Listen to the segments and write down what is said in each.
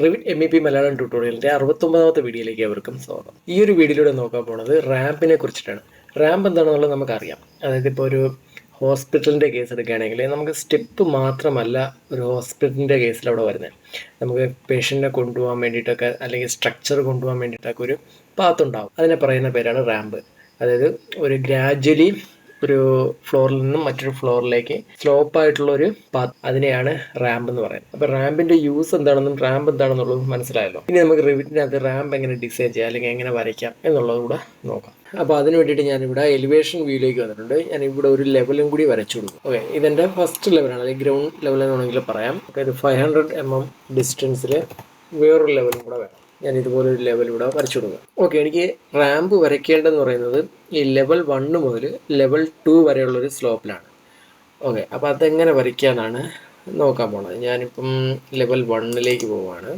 Revit MEP Malayalam ട്യൂട്ടോറിയലിൻ്റെ 69ാമത്തെ വീഡിയോയിലേക്ക് അവർക്കും സ്വാഗതം. ഈ ഒരു വീഡിയോയിലൂടെ നോക്കാൻ പോകുന്നത് റാമ്പിനെ കുറിച്ചിട്ടാണ്. റാമ്പ് എന്താണെന്നുള്ളത് നമുക്കറിയാം. അതായത് ഇപ്പോൾ ഒരു ഹോസ്പിറ്റലിൻ്റെ കേസ് എടുക്കുകയാണെങ്കിൽ നമുക്ക് സ്റ്റെപ്പ് മാത്രമല്ല ഒരു ഹോസ്പിറ്റലിൻ്റെ കേസിൽ അവിടെ വരുന്നത്. നമുക്ക് പേഷ്യൻറ്റിനെ കൊണ്ടുപോകാൻ വേണ്ടിയിട്ടൊക്കെ അല്ലെങ്കിൽ സ്ട്രക്ചർ കൊണ്ടുപോകാൻ വേണ്ടിയിട്ടൊക്കെ ഒരു പാത്ത് ഉണ്ടാവും. അതിനെ പറയുന്ന പേരാണ് റാമ്പ്. അതായത് ഒരു ഗ്രാജ്വലി ഒരു ഫ്ലോറിൽ നിന്നും മറ്റൊരു ഫ്ലോറിലേക്ക് സ്ലോപ്പ് ആയിട്ടുള്ള ഒരു പാത്ത്, അതിനെയാണ് റാമ്പ് എന്ന് പറയുന്നത്. അപ്പോൾ റാമ്പിന്റെ യൂസ് എന്താണെന്നും റാമ്പ് എന്താണെന്നുള്ളതും മനസ്സിലായല്ലോ. ഇനി നമുക്ക് റിവിറ്റിനകത്ത് റാമ്പ് എങ്ങനെ ഡിസൈൻ ചെയ്യാം അല്ലെങ്കിൽ എങ്ങനെ വരയ്ക്കാം എന്നുള്ളത് കൂടെ നോക്കാം. അപ്പോൾ അതിന് വേണ്ടിയിട്ട് ഞാനിവിടെ എലിവേഷൻ വ്യൂയിലേക്ക് വന്നിട്ടുണ്ട്. ഞാൻ ഇവിടെ ഒരു ലെവലും കൂടി വരച്ചു കൊടുക്കും. ഓക്കെ, ഇതെൻ്റെ ഫസ്റ്റ് ലെവലാണ്, അല്ലെങ്കിൽ ഗ്രൗണ്ട് ലെവൽ എന്ന് വേണമെങ്കിൽ പറയാം. അപ്പോൾ ഇത് 500 mm ഡിസ്റ്റൻസിൽ വേറൊരു ലെവലും കൂടെ വേണം. ഞാൻ ഇതുപോലെ ഒരു ലെവൽ ഇവിടെ വരച്ചു കൊടുക്കുക. ഓക്കെ, എനിക്ക് റാമ്പ് വരയ്ക്കേണ്ടതെന്ന് പറയുന്നത് ഈ ലെവൽ 1 മുതൽ ലെവൽ 2 വരെയുള്ളൊരു സ്ലോപ്പിലാണ്. ഓക്കെ, അപ്പോൾ അതെങ്ങനെ വരയ്ക്കാനാണ് നോക്കാൻ പോണത്. ഞാനിപ്പം ലെവൽ 1ലേക്ക് പോവുകയാണ്.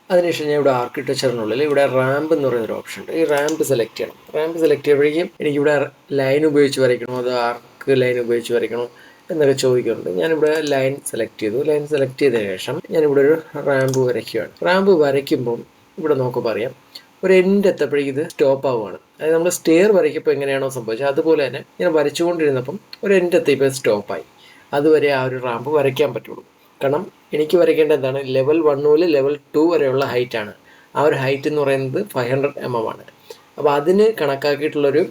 അതിനുശേഷം ഞാൻ ഇവിടെ ആർക്കിടെക്ചറിനുള്ളിൽ ഇവിടെ റാമ്പ് എന്ന് പറയുന്നൊരു ഓപ്ഷൻ ഉണ്ട്. ഈ റാമ്പ് സെലക്ട് ചെയ്യണം. റാമ്പ് സെലക്ട് ചെയ്യുമ്പോഴേക്കും എനിക്കിവിടെ ലൈൻ ഉപയോഗിച്ച് വരയ്ക്കണോ അതോ ആർക്ക് ലൈൻ ഉപയോഗിച്ച് വരയ്ക്കണോ എന്നൊക്കെ ചോദിക്കുന്നുണ്ട്. ഞാനിവിടെ ലൈൻ സെലക്ട് ചെയ്തു. ലൈൻ സെലക്ട് ചെയ്തതിന് ശേഷം ഞാനിവിടെ ഒരു റാമ്പ് വരയ്ക്കുകയാണ്. റാമ്പ് വരയ്ക്കുമ്പം ഇവിടെ നോക്കുമ്പോൾ അറിയാം ഒരു എൻഡ് എത്തപ്പോഴേക്കും ഇത് സ്റ്റോപ്പ് ആവുകയാണ്. അതായത് നമ്മൾ സ്റ്റെയർ വരയ്ക്കപ്പോൾ എങ്ങനെയാണോ സംഭവിച്ചത് അതുപോലെ തന്നെ ഇങ്ങനെ വരച്ചുകൊണ്ടിരുന്നപ്പം ഒരു എൻഡ് എത്തിയപ്പോൾ സ്റ്റോപ്പായി. അതുവരെ ആ ഒരു റാമ്പ് വരയ്ക്കാൻ പറ്റുള്ളൂ. കാരണം എനിക്ക് വരയ്ക്കേണ്ട എന്താണ്, ലെവൽ 1 മുതൽ ലെവൽ 2 വരെയുള്ള ഹൈറ്റാണ്. ആ ഒരു ഹൈറ്റ് എന്ന് പറയുന്നത് 500 mm ആണ്. അപ്പോൾ അതിന് കണക്കാക്കിയിട്ടുള്ളൊരു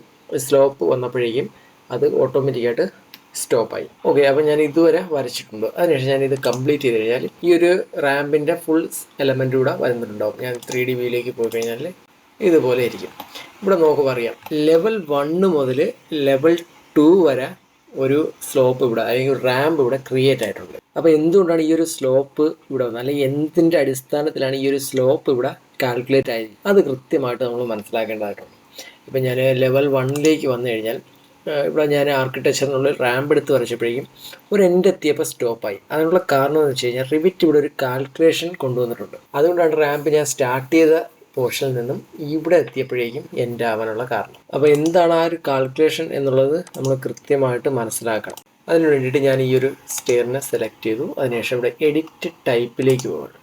സ്ലോപ്പ് വന്നപ്പോഴേക്കും അത് ഓട്ടോമാറ്റിക്കായിട്ട് സ്റ്റോപ്പായി. ഓക്കെ, അപ്പോൾ ഞാൻ ഇതുവരെ വരച്ചിട്ടുണ്ട്. അതിനുശേഷം ഞാനിത് കംപ്ലീറ്റ് ചെയ്ത് കഴിഞ്ഞാൽ ഈ ഒരു റാമ്പിൻ്റെ ഫുൾ എലമെൻ്റ് കൂടെ വരുന്നുണ്ടാവും. ഞാൻ 3D വ്യൂയിലേക്ക് പോയി കഴിഞ്ഞാൽ ഇതുപോലെ ഇരിക്കും. ഇവിടെ നോക്കുമ്പോൾ അറിയാം ലെവൽ 1 മുതൽ ലെവൽ 2 വരെ ഒരു സ്ലോപ്പ് ഇവിടെ അല്ലെങ്കിൽ ഒരു റാമ്പ് ഇവിടെ ക്രിയേറ്റ് ആയിട്ടുണ്ട്. അപ്പോൾ എന്തുകൊണ്ടാണ് ഈ ഒരു സ്ലോപ്പ് ഇവിടെ വന്നത്, അല്ലെങ്കിൽ എന്തിൻ്റെ അടിസ്ഥാനത്തിലാണ് ഈ ഒരു സ്ലോപ്പ് ഇവിടെ കാൽക്കുലേറ്റ് ആയത്, അത് കൃത്യമായിട്ട് നമ്മൾ മനസ്സിലാക്കേണ്ടതായിട്ടുണ്ട്. ഇപ്പം ഞാൻ ലെവൽ 1ലേക്ക് വന്നു കഴിഞ്ഞാൽ ഇവിടെ ഞാൻ ആർക്കിടെക്ചറിനുള്ളിൽ റാമ്പ് എടുത്ത് വരച്ചപ്പോഴേക്കും ഒരു എൻഡ് എത്തിയപ്പോൾ സ്റ്റോപ്പായി. അതിനുള്ള കാരണം എന്ന് വെച്ച് കഴിഞ്ഞാൽ റിവിറ്റ് ഇവിടെ ഒരു കാൽക്കുലേഷൻ കൊണ്ടുവന്നിട്ടുണ്ട്. അതുകൊണ്ടാണ് റാമ്പ് ഞാൻ സ്റ്റാർട്ട് ചെയ്ത പോർഷനിൽ നിന്നും ഇവിടെ എത്തിയപ്പോഴേക്കും എൻഡ് ആവാനുള്ള കാരണം. അപ്പോൾ എന്താണ് ആ ഒരു കാൽക്കുലേഷൻ എന്നുള്ളത് നമ്മൾ കൃത്യമായിട്ട് മനസ്സിലാക്കണം. അതിന് വേണ്ടിയിട്ട് ഞാൻ ഈ ഒരു സ്റ്റെയറിനെ സെലക്ട് ചെയ്തു. അതിനുശേഷം ഇവിടെ എഡിറ്റ് ടൈപ്പിലേക്ക് പോവുകയാണ്.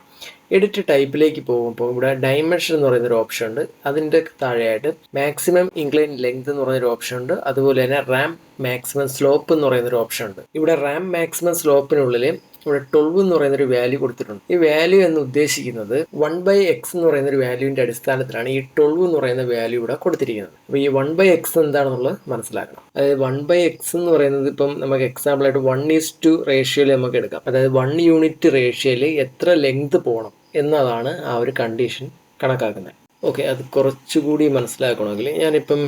എഡിറ്റ് ടൈപ്പിലേക്ക് പോകുമ്പോൾ ഇവിടെ ഡയമെൻഷൻ എന്ന് പറയുന്നൊരു ഓപ്ഷൻ ഉണ്ട്. അതിൻ്റെ താഴെയായിട്ട് മാക്സിമം ഇൻക്ലൈൻ ലെങ്ത് എന്ന് പറയുന്നൊരു ഓപ്ഷൻ ഉണ്ട്. അതുപോലെ തന്നെ റാം മാക്സിമം സ്ലോപ്പ് എന്ന് പറയുന്നൊരു ഓപ്ഷൻ ഉണ്ട്. ഇവിടെ റാം മാക്സിമം സ്ലോപ്പിനുള്ളിൽ ഇവിടെ 12 എന്ന് പറയുന്നൊരു വാല്യൂ കൊടുത്തിട്ടുണ്ട്. ഈ വാല്യൂ എന്ന് ഉദ്ദേശിക്കുന്നത് 1/x എന്ന് പറയുന്നൊരു വാല്യൂവിൻ്റെ അടിസ്ഥാനത്തിലാണ് ഈ 12 എന്ന് പറയുന്ന വാല്യൂ ഇവിടെ കൊടുത്തിരിക്കുന്നത്. അപ്പോൾ ഈ 1/x എന്താണെന്നുള്ളത് മനസ്സിലാക്കണം. അതായത് 1/x എന്ന് പറയുന്നത് ഇപ്പം നമുക്ക് എക്സാമ്പിളായിട്ട് 1:2 റേഷ്യോയിൽ നമുക്ക് എടുക്കാം. അതായത് 1 യൂണിറ്റ് റേഷ്യോയിൽ എത്ര ലെങ്ത് പോകണം എന്നതാണ് ആ ഒരു കണ്ടീഷൻ കണക്കാക്കുന്നത്. ഓക്കെ, അത് കുറച്ചുകൂടി മനസ്സിലാക്കണമെങ്കിൽ ഞാനിപ്പം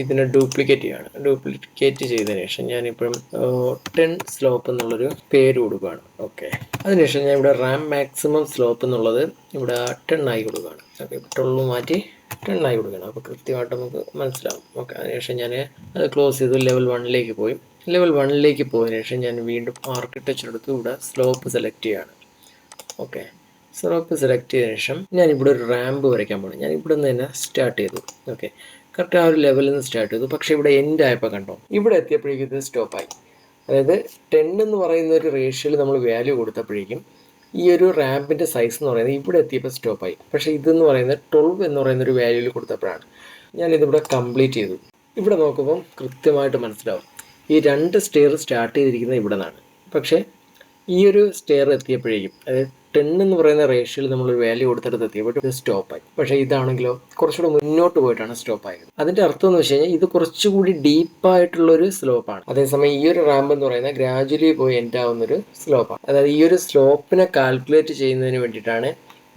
ഇതിനെ ഡ്യൂപ്ലിക്കേറ്റ് ചെയ്യാണ്. ഡ്യൂപ്ലിക്കേറ്റ് ചെയ്തതിന് ശേഷം ഞാനിപ്പം 10 സ്ലോപ്പ് എന്നുള്ളൊരു പേര് കൊടുക്കുകയാണ്. ഓക്കെ, അതിനുശേഷം ഞാൻ ഇവിടെ റാം മാക്സിമം സ്ലോപ്പ് എന്നുള്ളത് ഇവിടെ 10 ആയി കൊടുക്കുകയാണ്. ഓക്കെ, 12 മാറ്റി 10 ആയി കൊടുക്കുകയാണ്. അപ്പോൾ കൃത്യമായിട്ട് നമുക്ക് മനസ്സിലാവും. ഓക്കെ, അതിനുശേഷം ഞാൻ അത് ക്ലോസ് ചെയ്തു. ലെവൽ 1ലേക്ക് പോയി. ലെവൽ 1ലേക്ക് പോയതിനു ശേഷം ഞാൻ വീണ്ടും ആർക്കിടെക്ചർ എടുത്ത് ഇവിടെ സ്ലോപ്പ് സെലക്ട് ചെയ്യുകയാണ്. ഓക്കെ, സ്ലോപ്പ് സെലക്ട് ചെയ്തതിനു ശേഷം ഞാനിവിടെ ഒരു റാമ്പ് വരയ്ക്കാൻ പോകുന്നു. ഞാൻ ഇവിടെ നിന്ന് തന്നെ സ്റ്റാർട്ട് ചെയ്തു. ഓക്കെ, കറക്റ്റ് ആ ഒരു ലെവലിൽ നിന്ന് സ്റ്റാർട്ട് ചെയ്തു. പക്ഷേ ഇവിടെ എൻഡ് ആയപ്പോൾ കണ്ടോ, ഇവിടെ എത്തിയപ്പോഴേക്കും ഇത് സ്റ്റോപ്പായി. അതായത് 10 എന്ന് പറയുന്ന ഒരു റേഷ്യോയിൽ നമ്മൾ വാല്യൂ കൊടുത്തപ്പോഴേക്കും ഈ ഒരു റാമ്പിൻ്റെ സൈസ് എന്ന് പറയുന്നത് ഇവിടെ എത്തിയപ്പോൾ സ്റ്റോപ്പായി. പക്ഷേ ഇതെന്ന് പറയുന്നത് 12 എന്ന് പറയുന്നൊരു വാല്യൂവിൽ കൊടുത്തപ്പോഴാണ്. ഞാനിതിവിടെ കംപ്ലീറ്റ് ചെയ്തു. ഇവിടെ നോക്കുമ്പം കൃത്യമായിട്ട് മനസ്സിലാവും ഈ 2 സ്റ്റെയർ സ്റ്റാർട്ട് ചെയ്തിരിക്കുന്നത് ഇവിടെ നിന്നാണ്. പക്ഷേ ഈ ഒരു സ്റ്റെയർ എത്തിയപ്പോഴേക്കും അതായത് 10 എന്ന് പറയുന്ന റേഷ്യോയിൽ നമ്മളൊരു വാല്യൂ കൊടുത്തെടുത്ത് എത്തിയപ്പോൾ ഇത് സ്റ്റോപ്പായി. പക്ഷേ ഇതാണെങ്കിലോ കുറച്ചുകൂടി മുന്നോട്ട് പോയിട്ടാണ് സ്റ്റോപ്പായത്. അതിൻ്റെ അർത്ഥം എന്ന് വെച്ച് കഴിഞ്ഞാൽ ഇത് കുറച്ചുകൂടി ഡീപ്പായിട്ടുള്ളൊരു സ്ലോപ്പാണ്. അതേസമയം ഈ ഒരു റാമ്പ് എന്ന് പറയുന്നത് ഗ്രാജുവലി പോയി എൻഡ് ആവുന്നൊരു സ്ലോപ്പാണ്. അതായത് ഈ ഒരു സ്ലോപ്പിനെ കാൽക്കുലേറ്റ് ചെയ്യുന്നതിന് വേണ്ടിയിട്ടാണ്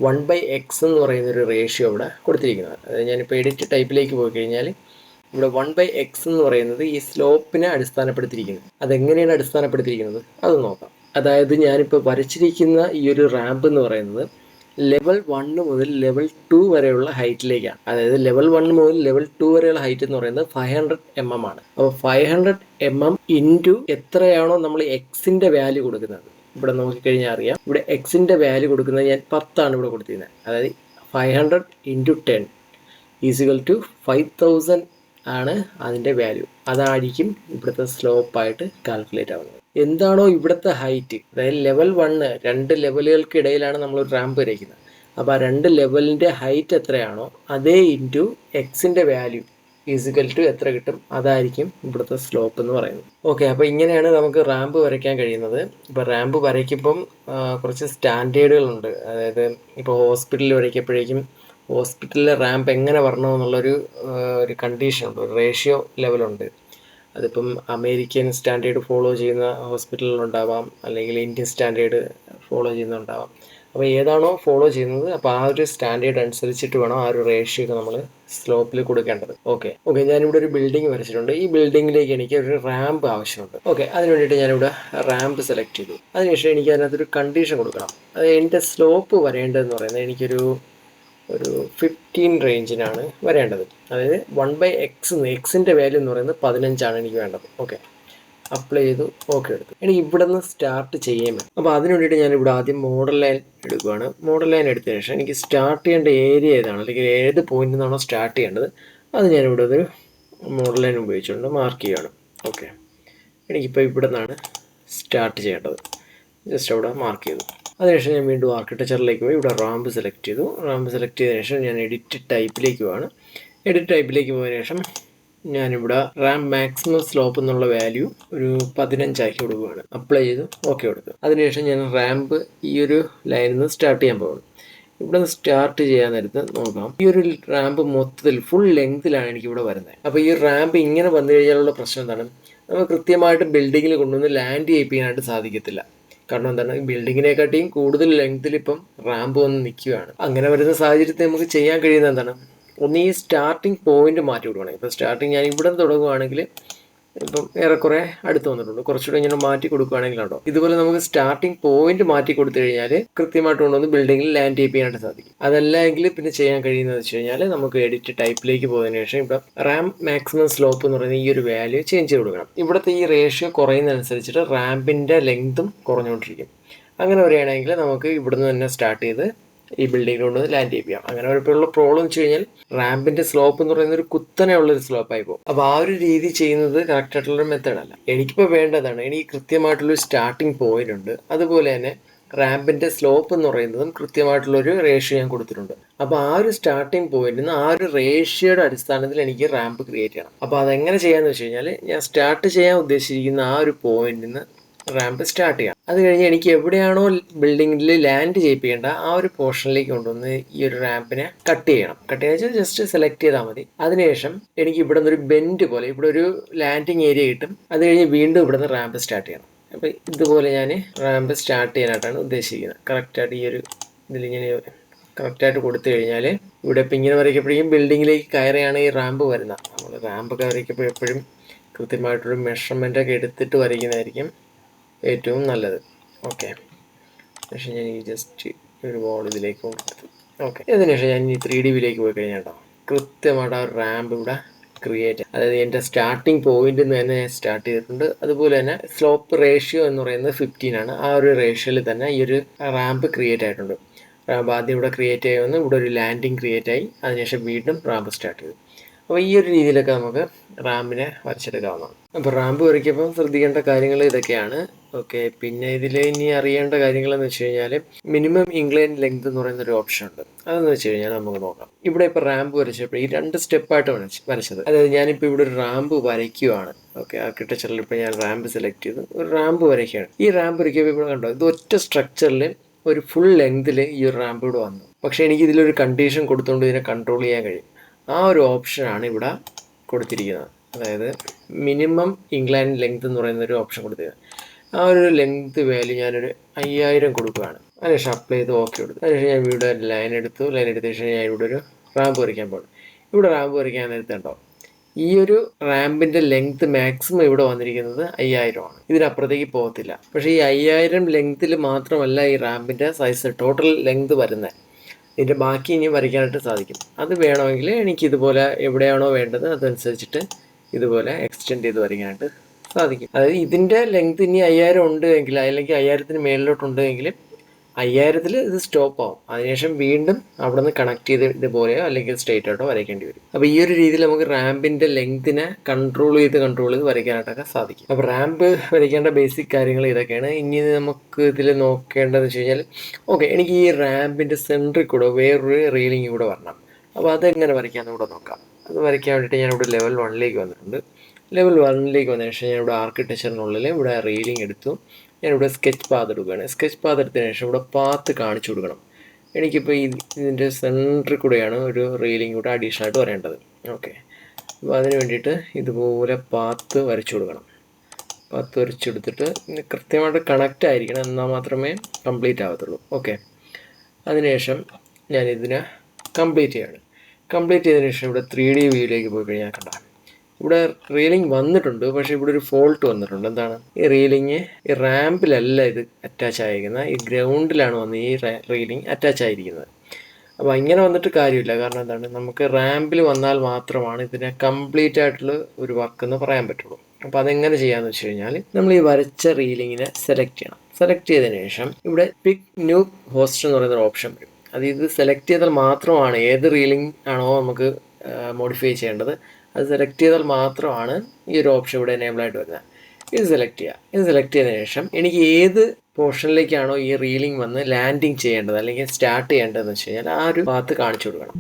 1/x എന്ന് പറയുന്നൊരു റേഷ്യോ ഇവിടെ കൊടുത്തിരിക്കുന്നത്. അതായത് ഞാനിപ്പോൾ എഡിറ്റ് ടൈപ്പിലേക്ക് പോയി കഴിഞ്ഞാൽ ഇവിടെ 1/x എന്ന് പറയുന്നത് ഈ സ്ലോപ്പിനെ അടിസ്ഥാനപ്പെടുത്തിയിരിക്കുന്നത്. അതെങ്ങനെയാണ് അടിസ്ഥാനപ്പെടുത്തിയിരിക്കുന്നത് അത് നോക്കാം. അതായത് ഞാനിപ്പോൾ വരച്ചിരിക്കുന്ന ഈ ഒരു റാമ്പ് എന്ന് പറയുന്നത് ലെവൽ 1 മുതൽ ലെവൽ 2 വരെയുള്ള ഹൈറ്റിലേക്കാണ്. അതായത് ലെവൽ 1 മുതൽ ലെവൽ 2 വരെയുള്ള ഹൈറ്റ് എന്ന് പറയുന്നത് 500 mm ആണ്. അപ്പോൾ 500 mm ഇൻറ്റു എത്രയാണോ നമ്മൾ എക്സിൻ്റെ വാല്യൂ കൊടുക്കുന്നത്, ഇവിടെ നോക്കിക്കഴിഞ്ഞാൽ അറിയാം ഇവിടെ എക്സിൻ്റെ വാല്യൂ കൊടുക്കുന്നത് ഞാൻ 10 ആണ് ഇവിടെ കൊടുത്തിരുന്നത്. അതായത് 500 ഇൻറ്റു 10 ഈസിക്കൽ ടു 5000 ആണ് അതിൻ്റെ വാല്യൂ. അതായിരിക്കും ഇവിടുത്തെ സ്ലോപ്പായിട്ട് കാൽക്കുലേറ്റ് ആവുന്നത്. എന്താണോ ഇവിടുത്തെ ഹൈറ്റ്, അതായത് ലെവൽ 1 2 ലെവലുകൾക്കിടയിലാണ് നമ്മളൊരു റാമ്പ് വരയ്ക്കുന്നത്. അപ്പോൾ ആ രണ്ട് ലെവലിൻ്റെ ഹൈറ്റ് എത്രയാണോ അതേ ഇൻറ്റു എക്സിൻ്റെ വാല്യൂ ഈസിക്കൽ ടു എത്ര കിട്ടും, അതായിരിക്കും ഇവിടുത്തെ സ്ലോപ്പ് എന്ന് പറയുന്നത്. ഓക്കെ, അപ്പോൾ ഇങ്ങനെയാണ് നമുക്ക് റാമ്പ് വരയ്ക്കാൻ കഴിയുന്നത്. ഇപ്പോൾ റാമ്പ് വരയ്ക്കുമ്പം കുറച്ച് സ്റ്റാൻഡേർഡുകളുണ്ട്. അതായത് ഇപ്പോൾ ഹോസ്പിറ്റലിൽ വരയ്ക്കപ്പോഴേക്കും ഹോസ്പിറ്റലിലെ റാമ്പ് എങ്ങനെ വരണമെന്നുള്ളൊരു ഒരു കണ്ടീഷനുണ്ട്, ഒരു റേഷ്യോ ലെവലുണ്ട്. അതിപ്പം അമേരിക്കൻ സ്റ്റാൻഡേർഡ് ഫോളോ ചെയ്യുന്ന ഹോസ്പിറ്റലുകളുണ്ടാവാം, അല്ലെങ്കിൽ ഇന്ത്യൻ സ്റ്റാൻഡേർഡ് ഫോളോ ചെയ്യുന്നുണ്ടാവാം. അപ്പോൾ ഏതാണോ ഫോളോ ചെയ്യുന്നത് അപ്പോൾ ആ ഒരു സ്റ്റാൻഡേർഡ് അനുസരിച്ചിട്ട് വേണം ആ ഒരു റേഷ്യോ നമ്മൾ സ്ലോപ്പിൽ കൊടുക്കേണ്ടത്. ഓക്കെ, ഞാനിവിടെ ഒരു ബിൽഡിംഗ് വരച്ചിട്ടുണ്ട്. ഈ ബിൽഡിങ്ങിലേക്ക് എനിക്ക് ഒരു റാമ്പ് ആവശ്യമുണ്ട്. ഓക്കെ, അതിന് വേണ്ടിയിട്ട് ഞാനിവിടെ റാമ്പ് സെലക്ട് ചെയ്തു. അതിനുശേഷം എനിക്ക് അതിനകത്തൊരു കണ്ടീഷൻ കൊടുക്കണം. അത് എൻ്റെ സ്ലോപ്പ് വരേണ്ടതെന്ന് പറയുന്നത് എനിക്കൊരു 15 റേഞ്ചിനാണ് വരേണ്ടത്. അതായത് 1/x, എക്സിൻ്റെ വാല്യൂ എന്ന് പറയുന്നത് 15 എനിക്ക് വേണ്ടത്. ഓക്കെ, അപ്ലൈ ചെയ്തു, ഓക്കെ എടുത്തു. ഇനി ഇവിടെ നിന്ന് സ്റ്റാർട്ട് ചെയ്യാൻ വേണം. അപ്പോൾ അതിന് വേണ്ടിയിട്ട് ഞാനിവിടെ ആദ്യം മോഡൽ ലൈൻ എടുക്കുകയാണ്. മോഡൽ ലൈൻ എടുത്തതിന് ശേഷം എനിക്ക് സ്റ്റാർട്ട് ചെയ്യേണ്ട ഏരിയ ഏതാണ്, അല്ലെങ്കിൽ ഏത് പോയിന്റിൽ നിന്നാണോ സ്റ്റാർട്ട് ചെയ്യേണ്ടത് അത് ഞാനിവിടെ ഒരു മോഡൽ ലൈൻ ഉപയോഗിച്ചുകൊണ്ട് മാർക്ക് ചെയ്യുകയാണ്. ഓക്കെ, എനിക്കിപ്പോൾ ഇവിടെ നിന്നാണ് സ്റ്റാർട്ട് ചെയ്യേണ്ടത്. ജസ്റ്റ് അവിടെ മാർക്ക് ചെയ്തു. അതിനുശേഷം ഞാൻ വീണ്ടും ആർക്കിടെക്ചറിലേക്ക് പോയി ഇവിടെ റാമ്പ് സെലക്ട് ചെയ്തു. റാമ്പ് സെലക്ട് ചെയ്തതിനു ശേഷം ഞാൻ എഡിറ്റ് ടൈപ്പിലേക്ക് പോവാണ്. എഡിറ്റ് ടൈപ്പിലേക്ക് പോയതിനു ശേഷം ഞാനിവിടെ റാമ്പ് മാക്സിമം സ്ലോപ്പ് എന്നുള്ള വാല്യൂ ഒരു 15 ആക്കി കൊടുക്കുകയാണ്. അപ്ലൈ ചെയ്തു, ഓക്കെ കൊടുത്തു. അതിനുശേഷം ഞാൻ റാമ്പ് ഈ ഒരു ലൈനിൽ നിന്ന് സ്റ്റാർട്ട് ചെയ്യാൻ പോകുന്നു. ഇവിടെ നിന്ന് സ്റ്റാർട്ട് ചെയ്യാൻ നേരത്ത് നോക്കാം, ഈ ഒരു റാമ്പ് മൊത്തത്തിൽ ഫുൾ ലെങ്തിലാണ് എനിക്കിവിടെ വരുന്നത്. അപ്പോൾ ഈ റാമ്പ് ഇങ്ങനെ വന്നു കഴിഞ്ഞാലുള്ള പ്രശ്നം എന്താണ്, നമുക്ക് കൃത്യമായിട്ട് ബിൽഡിങ്ങിൽ കൊണ്ടുവന്ന് ലാൻഡ് ചെയ്യിപ്പിക്കാനായിട്ട് സാധിക്കത്തില്ല. കാരണം എന്താണ്, ബിൽഡിങ്ങിനെക്കാട്ടിയും കൂടുതൽ ലെങ്തിൽ ഇപ്പം റാമ്പ് വന്ന് നിൽക്കുകയാണ്. അങ്ങനെ വരുന്ന സാഹചര്യത്തിൽ നമുക്ക് ചെയ്യാൻ കഴിയുന്നത് എന്താണ്, ഒന്ന് ഈ സ്റ്റാർട്ടിങ് പോയിന്റ് മാറ്റി കൊടുക്കണം. ഇപ്പോൾ സ്റ്റാർട്ടിങ് ഞാൻ ഇവിടെ തുടങ്ങുകയാണെങ്കിൽ ഇപ്പം ഏറെക്കുറെ അടുത്ത് വന്നിട്ടുണ്ട്. കുറച്ചുകൂടെ ഇങ്ങനെ മാറ്റി കൊടുക്കുകയാണെങ്കിലുണ്ടോ, ഇതുപോലെ നമുക്ക് സ്റ്റാർട്ടിങ് പോയിന്റ് മാറ്റി കൊടുത്തു കഴിഞ്ഞാൽ കൃത്യമായിട്ട് കൊണ്ടുവന്ന് ബിൽഡിങ്ങിൽ ലാൻഡ് ചെയ്യാനായിട്ട് സാധിക്കും. അതല്ല എങ്കിൽ പിന്നെ ചെയ്യാൻ കഴിയുന്നത് വെച്ച് കഴിഞ്ഞാൽ നമുക്ക് എഡിറ്റ് ടൈപ്പിലേക്ക് പോയതിനു ശേഷം ഇവിടെ റാം മാക്സിമം സ്ലോപ്പ് എന്ന് പറയുന്ന ഈ ഒരു വാല്യൂ ചേഞ്ച് ചെയ്ത് കൊടുക്കണം. ഇവിടുത്തെ ഈ റേഷ്യോ കുറയുന്നതനുസരിച്ചിട്ട് റാമ്പിൻ്റെ ലെങ്തും കുറഞ്ഞുകൊണ്ടിരിക്കും. അങ്ങനെ വരികയാണെങ്കിൽ നമുക്ക് ഇവിടുന്ന് തന്നെ സ്റ്റാർട്ട് ചെയ്ത് ഈ ബിൽഡിങ്ങിൽ കൊണ്ട് ലാൻഡ് ചെയ്യാം. അങ്ങനെ വരുമ്പോഴുള്ള പ്രോബ്ലം എന്ന് വെച്ച് കഴിഞ്ഞാൽ റാമ്പിന്റെ സ്ലോപ്പ് എന്ന് പറയുന്ന ഒരു കുത്തനെ ഉള്ളൊരു സ്ലോപ്പായി പോകും. അപ്പോൾ ആ ഒരു രീതി ചെയ്യുന്നത് കറക്റ്റ് ആയിട്ടുള്ളൊരു മെത്തേഡല്ല. എനിക്കിപ്പോൾ വേണ്ടതാണ്, എനിക്ക് കൃത്യമായിട്ടുള്ളൊരു സ്റ്റാർട്ടിങ് പോയിന്റ് ഉണ്ട്. അതുപോലെ തന്നെ റാമ്പിന്റെ സ്ലോപ്പ് എന്ന് പറയുന്നതും കൃത്യമായിട്ടുള്ളൊരു റേഷ്യോ ഞാൻ കൊടുത്തിട്ടുണ്ട്. അപ്പോൾ ആ ഒരു സ്റ്റാർട്ടിങ് പോയിന്റിൽ നിന്ന് ആ ഒരു റേഷ്യോയുടെ അടിസ്ഥാനത്തിൽ എനിക്ക് റാമ്പ് ക്രിയേറ്റ് ചെയ്യണം. അപ്പോൾ അതെങ്ങനെ ചെയ്യാന്ന് വെച്ച് കഴിഞ്ഞാൽ ഞാൻ സ്റ്റാർട്ട് ചെയ്യാൻ ഉദ്ദേശിച്ചിരിക്കുന്ന ആ ഒരു പോയിന്റിൽ നിന്ന് റാമ്പ് സ്റ്റാർട്ട് ചെയ്യാം. അത് കഴിഞ്ഞ് എനിക്ക് എവിടെയാണോ ബിൽഡിങ്ങിൽ ലാൻഡ് ചെയ്യിപ്പിക്കേണ്ട ആ ഒരു പോർഷനിലേക്ക് കൊണ്ടുവന്ന് ഈ ഒരു റാമ്പിനെ കട്ട് ചെയ്യണം. കട്ട് ചെയ്യാൻ ജസ്റ്റ് സെലക്ട് ചെയ്താൽ മതി. അതിനുശേഷം എനിക്ക് ഇവിടെ നിന്നൊരു ബെൻഡ് പോലെ ഇവിടെ ഒരു ലാൻഡിങ് ഏരിയ കിട്ടും. അത് കഴിഞ്ഞ് വീണ്ടും ഇവിടെ നിന്ന് റാമ്പ് സ്റ്റാർട്ട് ചെയ്യണം. അപ്പോൾ ഇതുപോലെ ഞാൻ റാമ്പ് സ്റ്റാർട്ട് ചെയ്യാനായിട്ടാണ് ഉദ്ദേശിക്കുന്നത്. കറക്റ്റായിട്ട് ഈ ഒരു ഇതിലിങ്ങനെ കറക്റ്റായിട്ട് കൊടുത്തു കഴിഞ്ഞാൽ ഇവിടെ ഇപ്പം ഇങ്ങനെ വരയ്ക്കപ്പോഴേക്കും ബിൽഡിങ്ങിലേക്ക് കയറിയാണ് ഈ റാമ്പ് വരുന്നത്. നമ്മൾ റാമ്പൊക്കെ വരയ്ക്കപ്പോൾ എപ്പോഴും കൃത്യമായിട്ടൊരു മെഷർമെൻറ്റൊക്കെ എടുത്തിട്ട് വരയ്ക്കുന്നതായിരിക്കും ഏറ്റവും നല്ലത്. ഓക്കെ, പക്ഷേ ഞാൻ ഈ ജസ്റ്റ് ഒരു ബോൾ ഇതിലേക്ക് കൊണ്ടുവരുത്തും. ഓക്കെ, ഇതിനുശേഷം ഞാൻ ഈ 3D വ്യൂയിലേക്ക് പോയി കഴിഞ്ഞാൽ കൃത്യമായിട്ട് ആ റാമ്പ് ഇവിടെ ക്രിയേറ്റ്, അതായത് എൻ്റെ സ്റ്റാർട്ടിങ് പോയിന്റിൽ നിന്ന് തന്നെ ഞാൻ സ്റ്റാർട്ട് ചെയ്തിട്ടുണ്ട്. അതുപോലെ തന്നെ സ്ലോപ്പ് റേഷ്യോ എന്ന് പറയുന്നത് 15 ആണ്. ആ ഒരു റേഷ്യോയിൽ തന്നെ ഈ ഒരു റാമ്പ് ക്രിയേറ്റ് ആയിട്ടുണ്ട്. റാമ്പ് ആദ്യം ഇവിടെ ക്രിയേറ്റ് ആയി വന്ന് ഇവിടെ ഒരു ലാൻഡിങ് ക്രിയേറ്റ് ആയി, അതിനുശേഷം വീണ്ടും റാമ്പ് സ്റ്റാർട്ട് ചെയ്തു. അപ്പോൾ ഈ ഒരു രീതിയിലൊക്കെ നമുക്ക് റാമ്പിനെ വരച്ചെടുക്കാവുന്നതാണ്. അപ്പോൾ റാമ്പ് വരയ്ക്കുമ്പോൾ ശ്രദ്ധിക്കേണ്ട കാര്യങ്ങൾ ഇതൊക്കെയാണ്. ഓക്കെ, പിന്നെ ഇതിൽ ഇനി അറിയേണ്ട കാര്യങ്ങളെന്ന് വെച്ച് കഴിഞ്ഞാൽ മിനിമം ഇൻക്ലൈൻ ലെങ്ത് എന്ന് പറയുന്ന ഒരു ഓപ്ഷൻ ഉണ്ട്. അതെന്ന് വെച്ച് കഴിഞ്ഞാൽ നമുക്ക് നോക്കാം. ഇവിടെ ഇപ്പോൾ റാമ്പ് വരച്ചപ്പോൾ ഈ 2 സ്റ്റെപ്പായിട്ട് വരച്ചത്. അതായത് ഞാനിപ്പോൾ ഇവിടെ ഒരു റാമ്പ് വരയ്ക്കുകയാണ്. ഓക്കെ, ആർക്കിടെക്ചറിൽ ഇപ്പോൾ ഞാൻ റാമ്പ് സെലക്ട് ചെയ്ത് ഒരു റാമ്പ് വരയ്ക്കുകയാണ്. ഈ റാമ്പ് വരയ്ക്കുമ്പോൾ ഇവിടെ കണ്ടോ, ഇത് ഒറ്റ സ്ട്രക്ചറിൽ ഒരു ഫുൾ ലെങ്തിൽ ഈ ഒരു റാമ്പ് ഇവിടെ വന്നു. പക്ഷേ എനിക്ക് ഇതിലൊരു കണ്ടീഷൻ കൊടുത്തുകൊണ്ട് ഇതിനെ കൺട്രോൾ ചെയ്യാൻ കഴിയും. ആ ഒരു ഓപ്ഷനാണ് ഇവിടെ കൊടുത്തിരിക്കുന്നത്. അതായത് മിനിമം ഇൻക്ലൈൻ ലെങ്ത് എന്ന് പറയുന്ന ഒരു ഓപ്ഷൻ കൊടുത്തിരിക്കുന്നത്. ആ ഒരു ലെങ്ത് വാല്യൂ ഞാനൊരു 5000 കൊടുക്കുകയാണ്. അതിനുശേഷം അപ്ലൈ ചെയ്ത് ഓക്കെ കൊടുത്തു. അതിനുശേഷം ഞാൻ ഇവിടെ ലൈൻ എടുത്തു. ലൈൻ എടുത്ത ശേഷം ഞാൻ ഇവിടെ ഒരു റാമ്പ് വരയ്ക്കാൻ പോകും. ഇവിടെ റാമ്പ് വരയ്ക്കാൻ നേരത്തുണ്ടോ, ഈ ഒരു റാമ്പിൻ്റെ ലെങ്ത് മാക്സിമം ഇവിടെ വന്നിരിക്കുന്നത് 5000 ആണ്. ഇതിനപ്പുറത്തേക്ക് പോകത്തില്ല. പക്ഷേ ഈ 5000 ലെങ്ത്തിൽ മാത്രമല്ല ഈ റാമ്പിൻ്റെ സൈസ് ടോട്ടൽ ലെങ്ത് വരുന്നത്. ഇതിൻ്റെ ബാക്കി ഇനി വരയ്ക്കാനായിട്ട് സാധിക്കും. അത് വേണമെങ്കിൽ എനിക്ക് ഇതുപോലെ എവിടെയാണോ വേണ്ടത് അതനുസരിച്ചിട്ട് ഇതുപോലെ എക്സ്റ്റെൻഡ് ചെയ്ത് വരയ്ക്കാനായിട്ട് സാധിക്കും. അതായത് ഇതിൻ്റെ ലെങ്ത് ഇനി 5000 ഉണ്ട് എങ്കിൽ, അല്ലെങ്കിൽ 5000ത്തിന് മേലിലോട്ടുണ്ട് എങ്കിൽ 5000 ഇത് സ്റ്റോപ്പ് ആവും. അതിനുശേഷം വീണ്ടും അവിടെ നിന്ന് കണക്ട് ചെയ്ത് ഇതുപോലെയോ അല്ലെങ്കിൽ സ്ട്രേറ്റ് ആയിട്ടോ വരയ്ക്കേണ്ടി വരും. അപ്പോൾ ഈ ഒരു രീതിയിൽ നമുക്ക് റാമ്പിൻ്റെ ലെങ്തിനെ കൺട്രോൾ ചെയ്ത് വരയ്ക്കാനായിട്ടൊക്കെ സാധിക്കും. അപ്പോൾ റാമ്പ് വരയ്ക്കേണ്ട ബേസിക് കാര്യങ്ങൾ ഇതൊക്കെയാണ്. ഇനി നമുക്ക് ഇതിൽ നോക്കേണ്ടതെന്ന് വെച്ച് കഴിഞ്ഞാൽ, ഓക്കെ, എനിക്ക് ഈ റാമ്പിൻ്റെ സെൻറ്ററിൽ കൂടെ വേറൊരു റെയിലിംഗ് കൂടെ വരണം. അപ്പോൾ അതെങ്ങനെ വരയ്ക്കാമെന്ന് കൂടെ നോക്കാം. അത് വരയ്ക്കാൻ വേണ്ടിയിട്ട് ഞാനിവിടെ ലെവൽ 1ലേക്ക് വന്നിട്ടുണ്ട്. ലെവൽ 1ലേക്ക് വന്നതിന് ശേഷം ഞാനിവിടെ ആർക്കിടെക്ചറിനുള്ളിൽ ഇവിടെ റെയിലിംഗ് എടുത്തു. ഞാനിവിടെ സ്കെച്ച് പാത്ത് എടുക്കുകയാണ്. സ്കെച്ച് പാത്ത് എടുത്തതിന് ശേഷം ഇവിടെ പാത്ത് കാണിച്ചു കൊടുക്കണം. എനിക്കിപ്പോൾ ഇതിൻ്റെ സെൻറ്ററിൽ കൂടെയാണ് ഒരു റെയിലിംഗ് കൂടെ അഡീഷണൽ ആയിട്ട് വരേണ്ടത്. ഓക്കെ, അപ്പോൾ അതിന് വേണ്ടിയിട്ട് ഇതുപോലെ പാത്ത് വരച്ചു കൊടുക്കണം. പാത്ത് വരച്ചെടുത്തിട്ട് കൃത്യമായിട്ട് കണക്റ്റ് ആയിരിക്കണം, എന്നാൽ മാത്രമേ കംപ്ലീറ്റ് ആവത്തുള്ളൂ. ഓക്കെ, അതിനുശേഷം ഞാനിതിനെ കംപ്ലീറ്റ് ചെയ്യാണ്. കംപ്ലീറ്റ് ചെയ്തതിന് ശേഷം ഇവിടെ 3D വ്യൂയിലേക്ക് പോയി കഴിഞ്ഞാൽ കണ്ട ഇവിടെ റെയിലിംഗ് വന്നിട്ടുണ്ട്. പക്ഷേ ഇവിടെ ഒരു ഫോൾട്ട് വന്നിട്ടുണ്ട്. എന്താണ്? ഈ റെയിലിംഗ് ഈ റാമ്പിലല്ല ഇത് അറ്റാച്ച് ആയിരിക്കുന്നത്, ഈ ഗ്രൗണ്ടിലാണ് വന്ന് ഈ റെയിലിംഗ് അറ്റാച്ച് ആയിരിക്കുന്നത്. അപ്പോൾ ഇങ്ങനെ വന്നിട്ട് കാര്യമില്ല. കാരണം എന്താണ്? നമുക്ക് റാമ്പിൽ വന്നാൽ മാത്രമാണ് ഇതിനെ കംപ്ലീറ്റ് ആയിട്ടുള്ള ഒരു വർക്ക് എന്ന് പറയാൻ പറ്റുള്ളൂ. അപ്പോൾ അതെങ്ങനെ ചെയ്യാമെന്ന് വെച്ച് കഴിഞ്ഞാൽ, നമ്മൾ ഈ വരച്ച റീലിങ്ങിനെ സെലക്ട് ചെയ്യണം. സെലക്ട് ചെയ്തതിന് ശേഷം ഇവിടെ പിക്ക് ന്യൂ ഹോസ്റ്റ് എന്ന് പറയുന്ന ഒരു ഓപ്ഷൻ വരും. അത് ഇത് സെലക്ട് ചെയ്താൽ മാത്രമാണ് ഏത് റീലിംഗ് ആണോ നമുക്ക് മോഡിഫൈ ചെയ്യേണ്ടത്, അത് സെലക്ട് ചെയ്താൽ മാത്രമാണ് ഈ ഒരു ഓപ്ഷൻ ഇവിടെ എനേബിൾ ആയിട്ട് വരുന്നത്. ഇത് സെലക്ട് ചെയ്യുക. ഇത് സെലക്ട് ചെയ്തതിന് ശേഷം എനിക്ക് ഏത് പോർഷനിലേക്കാണോ ഈ റീലിംഗ് വന്ന് ലാൻഡിങ് ചെയ്യേണ്ടത് അല്ലെങ്കിൽ സ്റ്റാർട്ട് ചെയ്യേണ്ടതെന്ന് വെച്ച് കഴിഞ്ഞാൽ ആ ഒരു പാത്ത് കാണിച്ചു കൊടുക്കണം.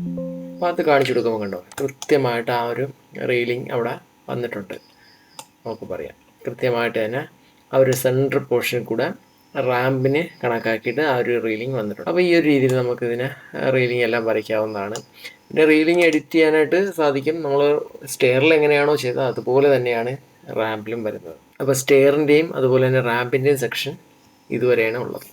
പാത്ത് കാണിച്ചു കൊടുക്കുമ്പോൾ കണ്ടോ കൃത്യമായിട്ട് ആ ഒരു റീലിംഗ് അവിടെ വന്നിട്ടുണ്ട്. നമുക്ക് പറയാം കൃത്യമായിട്ട് തന്നെ ആ ഒരു സെൻട്രൽ പോർഷനിൽ കൂടെ റാമ്പിനെ കണക്കാക്കിയിട്ട് ആ ഒരു റീലിംഗ് വന്നിട്ടുണ്ട്. അപ്പോൾ ഈ ഒരു രീതിയിൽ നമുക്കിതിനെ റീലിംഗ് എല്ലാം വരയ്ക്കാവുന്നതാണ്. പിന്നെ റീലിംഗ് എഡിറ്റ് ചെയ്യാനായിട്ട് സാധിക്കും. നമ്മൾ സ്റ്റെയറിൽ എങ്ങനെയാണോ ചെയ്തത് അതുപോലെ തന്നെയാണ് റാമ്പിലും വരുന്നത്. അപ്പോൾ സ്റ്റെയറിൻ്റെയും അതുപോലെ തന്നെ റാമ്പിൻ്റെയും സെക്ഷൻ ഇതുവരെയാണ് ഉള്ളത്.